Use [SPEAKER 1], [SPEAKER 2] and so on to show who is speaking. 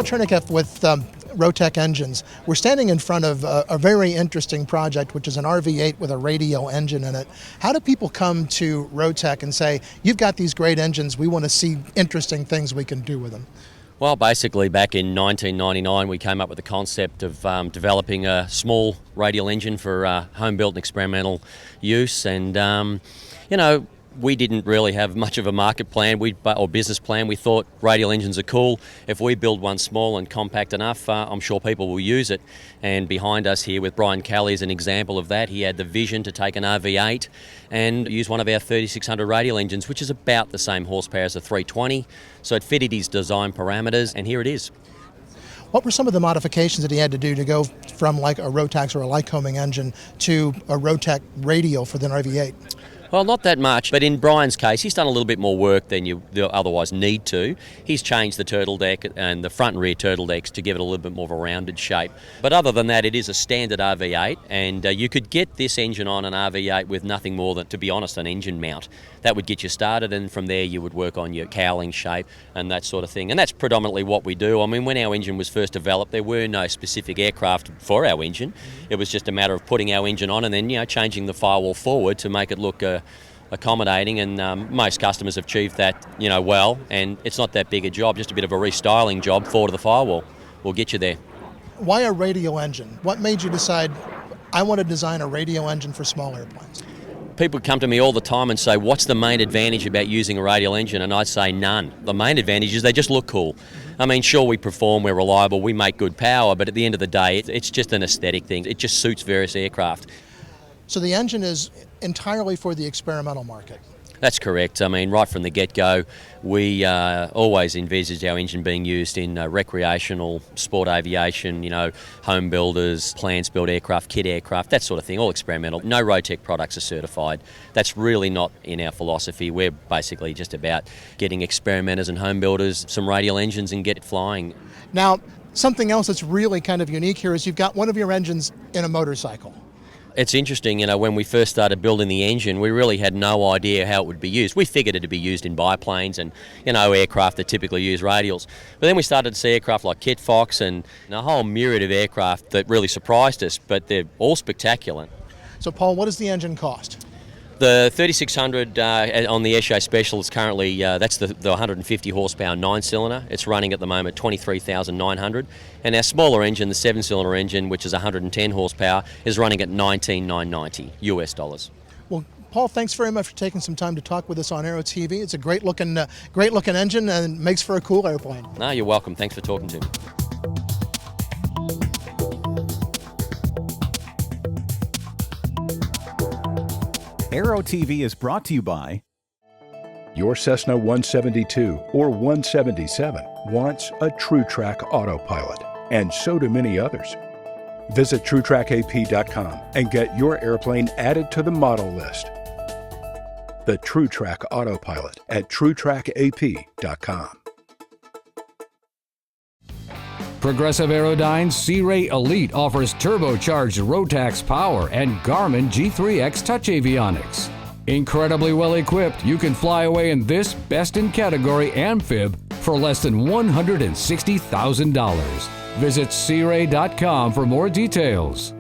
[SPEAKER 1] Paul Chernikeeff with Rotec Engines. We're standing in front of a very interesting project, which is an RV8 with a Radial engine in it. How do people come to Rotec and say, you've got these great engines, we want to see interesting things we can do with them?
[SPEAKER 2] Well, basically back in 1999 we came up with the concept of developing a small radial engine for home-built and experimental use, and we didn't really have much of a market plan or business plan. We thought radial engines are cool. If we build one small and compact enough, I'm sure people will use it. And behind us here with Brian Kelly is an example of that. He had the vision to take an RV8 and use one of our 3600 radial engines, which is about the same horsepower as a 320. So it fitted his design parameters, and here it is.
[SPEAKER 1] What were some of the modifications that he had to do to go from like a Rotax or a Lycoming engine to a Rotec Radial for the RV8?
[SPEAKER 2] Well, not that much, but in Brian's case, he's done a little bit more work than you otherwise need to. He's changed the turtle deck and the front and rear turtle decks to give it a little bit more of a rounded shape. But other than that, it is a standard RV8, and you could get this engine on an RV8 with nothing more than, to be honest, an engine mount. That would get you started, and from there you would work on your cowling shape and that sort of thing. And that's predominantly what we do. I mean, when our engine was first developed, there were no specific aircraft for our engine. It was just a matter of putting our engine on and then, changing the firewall forward to make it look accommodating, and most customers have achieved that well, and it's not that big a job, just a bit of a restyling job forward to the firewall will get you there.
[SPEAKER 1] Why a radial engine? What made you decide, I want to design a radial engine for small airplanes?
[SPEAKER 2] People come to me all the time and say, what's the main advantage about using a radial engine? And I'd say none. The main advantage is they just look cool. I mean, sure, we perform, we're reliable, we make good power, but at the end of the day, it's just an aesthetic thing. It just suits various aircraft.
[SPEAKER 1] So the engine is entirely for the experimental market?
[SPEAKER 2] That's correct. I mean, right from the get-go, we always envisaged our engine being used in recreational, sport aviation, home builders, plans-built aircraft, kit aircraft, that sort of thing, all experimental. No Rotec products are certified. That's really not in our philosophy. We're basically just about getting experimenters and home builders some radial engines and get it flying.
[SPEAKER 1] Now, something else that's really kind of unique here is you've got one of your engines in a motorcycle.
[SPEAKER 2] It's interesting, when we first started building the engine, we really had no idea how it would be used. We figured it to be used in biplanes and, aircraft that typically use radials. But then we started to see aircraft like Kit Fox and a whole myriad of aircraft that really surprised us, but they're all spectacular.
[SPEAKER 1] So, Paul, what does the engine cost?
[SPEAKER 2] The 3600 on the Esche Special is currently, that's the 150 horsepower 9-cylinder. It's running at the moment 23,900. And our smaller engine, the 7-cylinder engine, which is 110 horsepower, is running at $19,990 US. Well,
[SPEAKER 1] Paul, thanks very much for taking some time to talk with us on Aero-TV. It's a great looking engine and makes for a cool airplane.
[SPEAKER 2] No, you're welcome. Thanks for talking to me.
[SPEAKER 3] Aero-TV is brought to you by your Cessna 172 or 177 wants a TrueTrack autopilot, and so do many others. Visit TrueTrackAP.com and get your airplane added to the model list. The TrueTrack autopilot at TrueTrackAP.com.
[SPEAKER 4] Progressive Aerodyne's Sea Ray Elite offers turbocharged Rotax power and Garmin G3X touch avionics. Incredibly well equipped, you can fly away in this best-in-category amphib for less than $160,000. Visit searay.com for more details.